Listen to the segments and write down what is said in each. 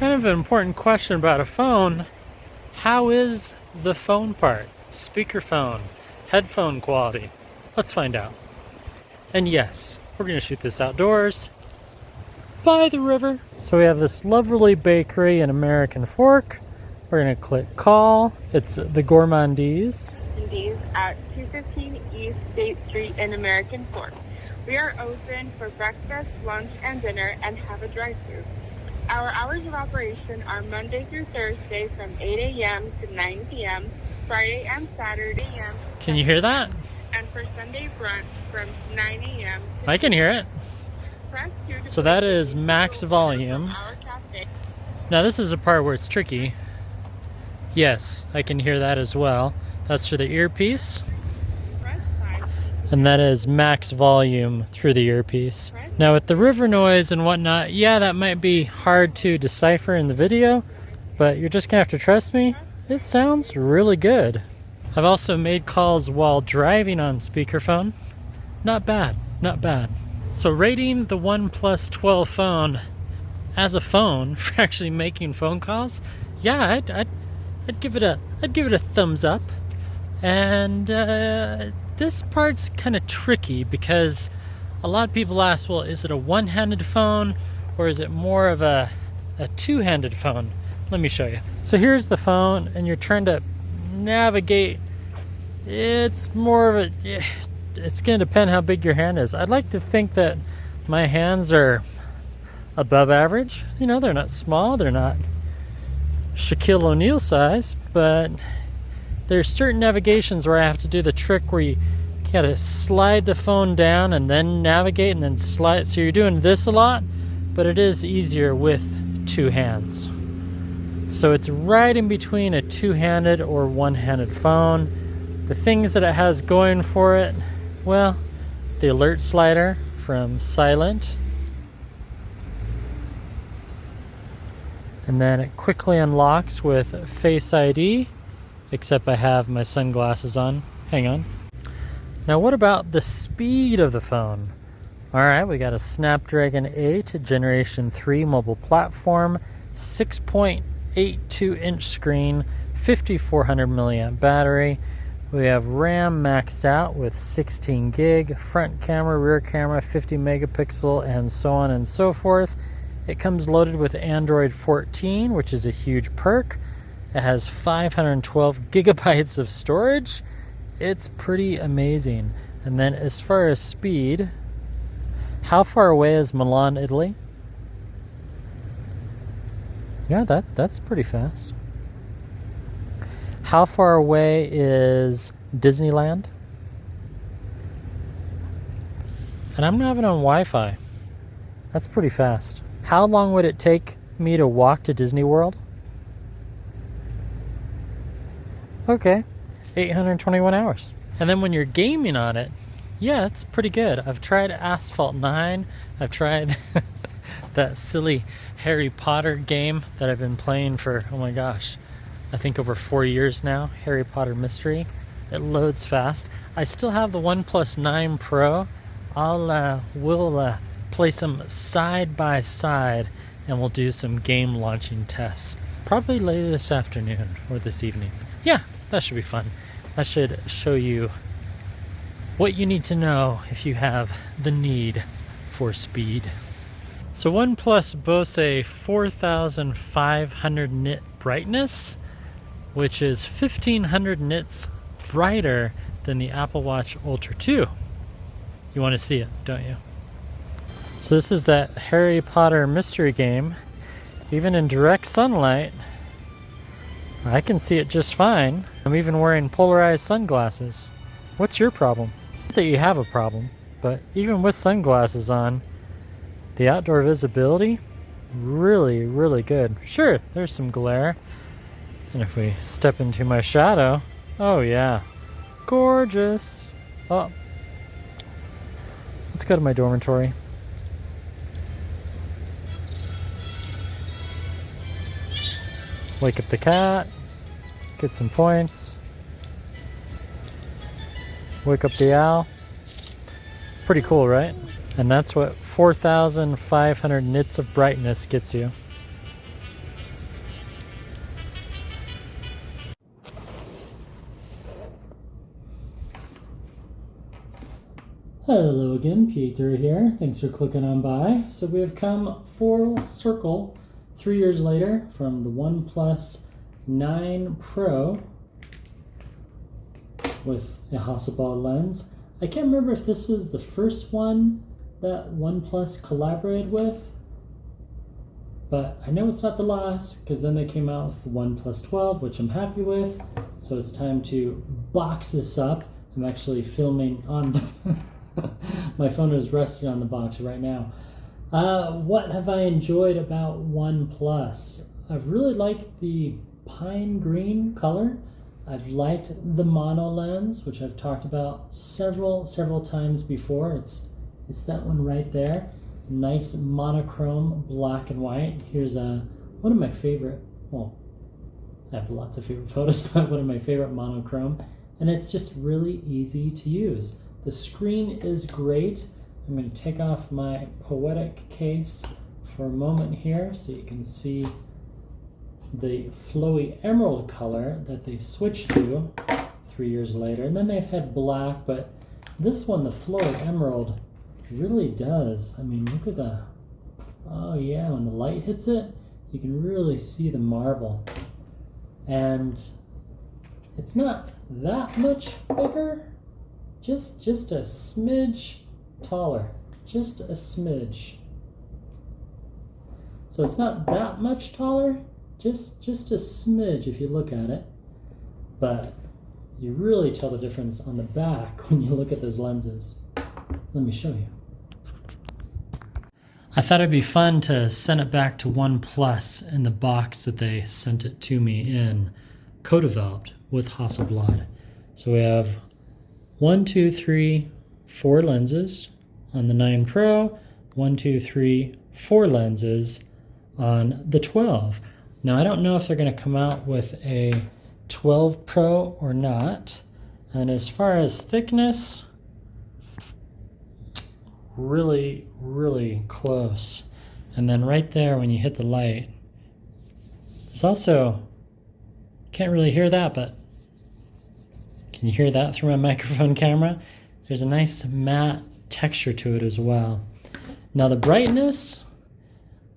Kind of an important question about a phone. How is the phone part? Speakerphone, headphone quality. Let's find out. And yes, we're going to shoot this outdoors by the river. So we have this lovely bakery and American Fork. We're going to click call. It's the Gourmandise. At 215 East State Street in American Fork. We are open for breakfast, lunch, and dinner and have a drive-thru. Our hours of operation are Monday through Thursday from 8 a.m. to 9 p.m., Friday and Saturday a.m. Can you hear that? And for Sunday brunch from 9 a.m. I can hear it. So that is max volume. Now this is the part where it's tricky. Yes, I can hear that as well. That's through the earpiece. And that is max volume through the earpiece. Now with the river noise and whatnot, yeah, that might be hard to decipher in the video, but you're just gonna have to trust me. It sounds really good. I've also made calls while driving on speakerphone. Not bad, not bad. So rating the OnePlus 12 phone as a phone for actually making phone calls, yeah, I'd give it a thumbs up. And this part's kind of tricky because a lot of people ask, well, is it a one-handed phone or is it more of a two-handed phone? Let me show you. So here's the phone and you're trying to navigate. It's more of a, it's going to depend how big your hand is. I'd like to think that my hands are above average. You know, they're not small, they're not Shaquille O'Neal size, but there's certain navigations where I have to do the trick where you gotta slide the phone down and then navigate and then slide. So you're doing this a lot, but it is easier with two hands. So it's right in between a two-handed or one-handed phone. The things that it has going for it, well, the alert slider from silent. And then it quickly unlocks with Face ID. Except I have my sunglasses on. Hang on. Now what about the speed of the phone? Alright, we got a Snapdragon 8 Generation 3 mobile platform, 6.82 inch screen, 5400 milliamp battery. We have RAM maxed out with 16 gig, front camera, rear camera, 50 megapixel, and so on and so forth. It comes loaded with Android 14, which is a huge perk. It has 512 gigabytes of storage. It's pretty amazing. And then as far as speed, how far away is Milan, Italy? Yeah, that's pretty fast. How far away is Disneyland? And I'm not even on Wi-Fi. That's pretty fast. How long would it take me to walk to Disney World? Okay, 821 hours. And then when you're gaming on it, yeah, it's pretty good. I've tried Asphalt 9. I've tried that silly Harry Potter game that I've been playing for, oh my gosh, I think over 4 years now, Harry Potter Mystery. It loads fast. I still have the OnePlus 9 Pro. We'll play some side by side and we'll do some game launching tests. Probably later this afternoon or this evening. Yeah, that should be fun. That should show you what you need to know if you have the need for speed. So OnePlus boasts a 4500 nit brightness, which is 1500 nits brighter than the Apple Watch Ultra 2. You want to see it, don't you? So this is that Harry Potter mystery game. Even in direct sunlight, I can see it just fine. I'm even wearing polarized sunglasses. What's your problem? Not that you have a problem, but even with sunglasses on, the outdoor visibility, really, really good. Sure, there's some glare. And if we step into my shadow, oh yeah, gorgeous. Oh, let's go to my dormitory. Wake up the cat, get some points. Wake up the owl. Pretty cool, right? And that's what 4500 nits of brightness gets you. Hello again, Peter here. Thanks for clicking on by. So we have come full circle 3 years later from the OnePlus 9 Pro with a Hasselblad lens. I can't remember if this was the first one that OnePlus collaborated with, but I know it's not the last because then they came out with the OnePlus 12, which I'm happy with. So it's time to box this up. I'm actually filming on the my phone is resting on the box right now. What have I enjoyed about OnePlus? I've really liked the pine green color. I've liked the mono lens, which I've talked about several times before. It's that one right there. Nice monochrome black and white. Here's one of my favorite, well, I have lots of favorite photos, but one of my favorite monochrome. And it's just really easy to use. The screen is great. I'm going to take off my Poetic case for a moment here so you can see the flowy emerald color that they switched to 3 years later. And then they've had black, but this one, the flowy emerald, really does. I mean, look at the, oh yeah, when the light hits it, you can really see the marble. And it's not that much bigger, just a smidge taller, just a smidge. So it's not that much taller, just a smidge if you look at it. But you really tell the difference on the back when you look at those lenses. Let me show you. I thought it'd be fun to send it back to OnePlus in the box that they sent it to me in, co-developed with Hasselblad. So we have 1, 2, 3, 4 lenses on the 9 Pro, 1, 2, 3, 4 lenses on the 12. Now I don't know if they're going to come out with a 12 Pro or not. And as far as thickness, really close. And then right there when you hit the light, there's also, can't really hear that, but can you hear that through my microphone camera? There's a nice matte texture to it as well. Now the brightness,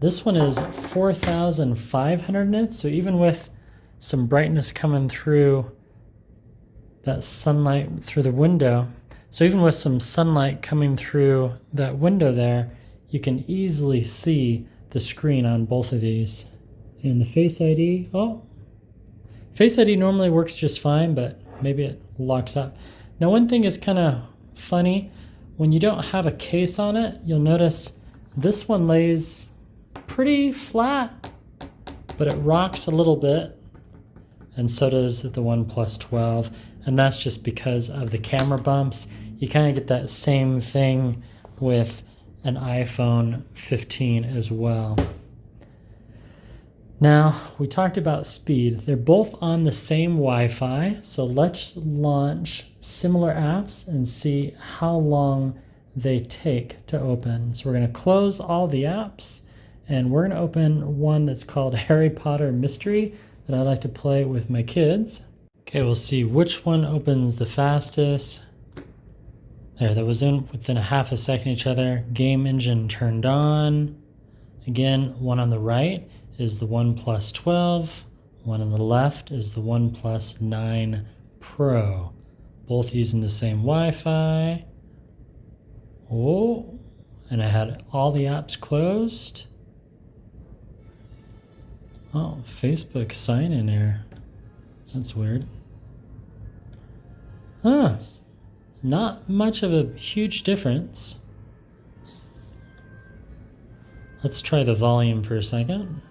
this one is 4,500 nits, so even with some brightness coming through that sunlight through the window, so even with some sunlight coming through that window there, you can easily see the screen on both of these. And the Face ID, oh, Face ID normally works just fine, but maybe it locks up. Now one thing is kind of funny, when you don't have a case on it, you'll notice this one lays pretty flat, but it rocks a little bit, and so does the OnePlus 12, and that's just because of the camera bumps. You kind of get that same thing with an iPhone 15 as well. Now, we talked about speed. They're both on the same Wi-Fi, so let's launch similar apps and see how long they take to open. So we're going to close all the apps, and we're going to open one that's called Harry Potter Mystery that I like to play with my kids. Okay, we'll see which one opens the fastest. There, that was in within a half a second each other. Game engine turned on. Again, one on the right is the OnePlus 12. One on the left is the OnePlus 9 Pro. Both using the same Wi-Fi. Oh, and I had all the apps closed. Oh, Facebook sign-in error. That's weird. Huh. Not much of a huge difference. Let's try the volume for a second.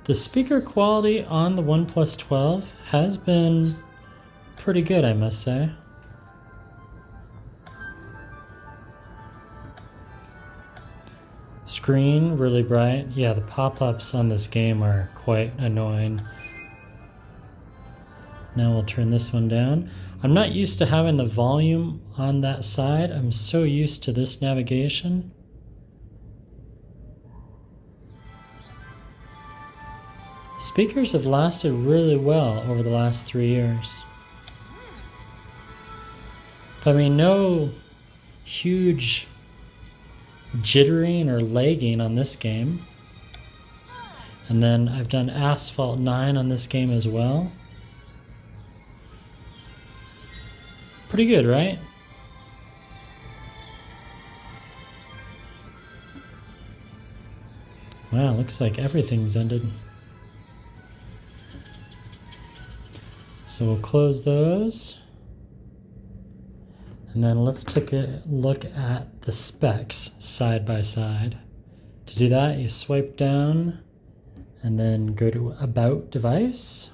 The speaker quality on the OnePlus 12 has been pretty good, I must say. Screen really bright. Yeah, the pop-ups on this game are quite annoying. Now we'll turn this one down. I'm not used to having the volume on that side. I'm so used to this navigation. speakers have lasted really well over the last 3 years. But I mean, no huge jittering or lagging on this game. And then I've done Asphalt 9 on this game as well. Pretty good, right? Wow, looks like everything's ended. So we'll close those. And then let's take a look at the specs side by side. To do that, you swipe down and then go to About Device.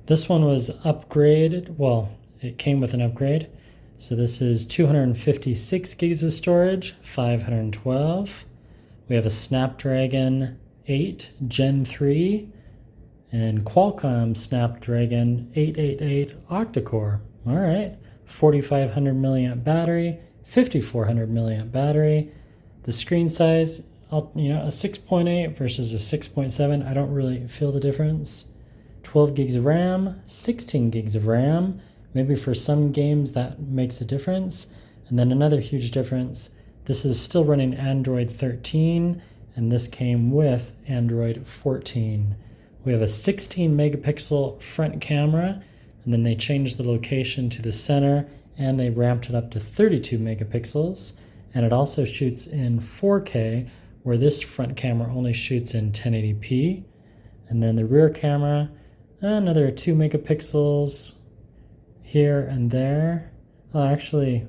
This one was upgraded. Well, it came with an upgrade. So this is 256 gigs of storage, 512. We have a Snapdragon 8 Gen 3 and Qualcomm Snapdragon 888 octa-core. All right, 4,500 milliamp battery, 5,400 milliamp battery. The screen size, a 6.8 versus a 6.7. I don't really feel the difference. 12 gigs of RAM, 16 gigs of RAM. Maybe for some games that makes a difference. And then another huge difference, this is still running Android 13, and this came with Android 14. We have a 16 megapixel front camera, and then they changed the location to the center, and they ramped it up to 32 megapixels. And it also shoots in 4K, where this front camera only shoots in 1080p. And then the rear camera, another 2 megapixels, here and there. Oh, actually,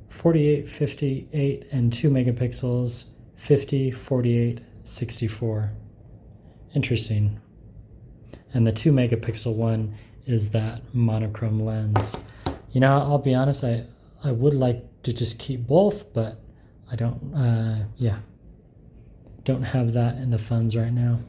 48, 58, and 2 megapixels, 50, 48, 64. Interesting. And the 2 megapixel one is that monochrome lens. You know, I'll be honest, I would like to just keep both, but I don't, don't have that in the funds right now.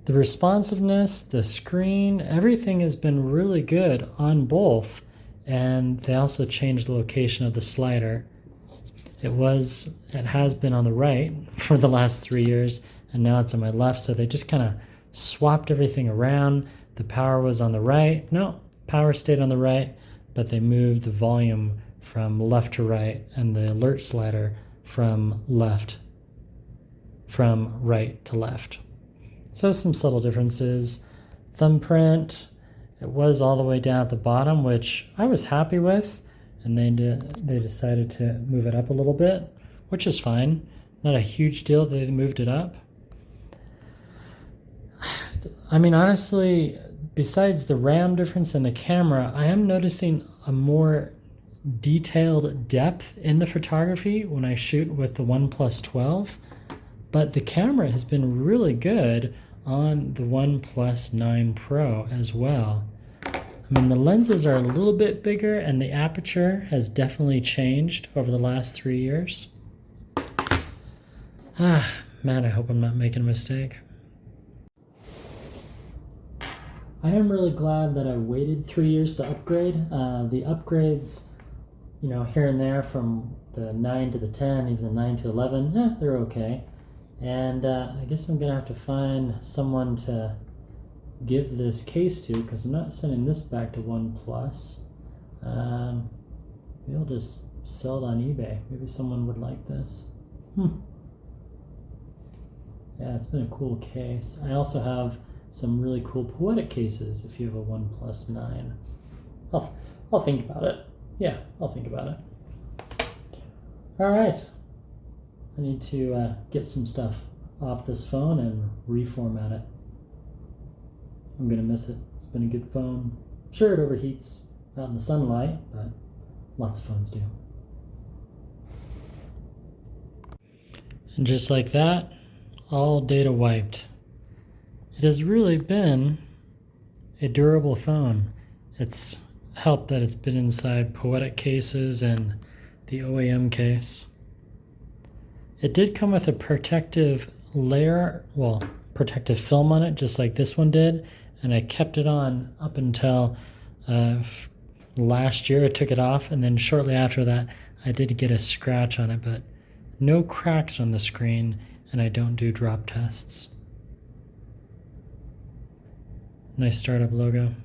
The responsiveness, the screen, everything has been really good on both. And they also changed the location of the slider. It has been on the right for the last 3 years, and now it's on my left. So they just kind of swapped everything around. The power was on the right. No, power stayed on the right, but they moved the volume from left to right and the alert slider from right to left. So some subtle differences. Thumbprint, it was all the way down at the bottom, which I was happy with, and they decided to move it up a little bit, which is fine. Not a huge deal that they moved it up. I mean, honestly, besides the RAM difference and the camera, I am noticing a more detailed depth in the photography when I shoot with the OnePlus 12. But the camera has been really good on the OnePlus 9 Pro as well. I mean, the lenses are a little bit bigger and the aperture has definitely changed over the last 3 years. Man, I hope I'm not making a mistake. I am really glad that I waited 3 years to upgrade. The upgrades, here and there from the 9 to the 10, even the 9 to 11, they're okay. And I guess I'm gonna have to find someone to give this case to, because I'm not sending this back to OnePlus. Maybe I'll just sell it on eBay. Maybe someone would like this. Yeah, it's been a cool case. I also have some really cool Poetic cases if you have a OnePlus 9. I'll think about it. Yeah, I'll think about it. All right. I need to get some stuff off this phone and reformat it. I'm gonna miss it. It's been a good phone. Sure, it overheats out in the sunlight, but lots of phones do. And just like that, all data wiped. It has really been a durable phone. It's helped that it's been inside Poetic cases and the OEM case. It did come with a protective layer, protective film on it, just like this one did, and I kept it on up until last year. I took it off, and then shortly after that, I did get a scratch on it, but no cracks on the screen, and I don't do drop tests. Nice startup logo.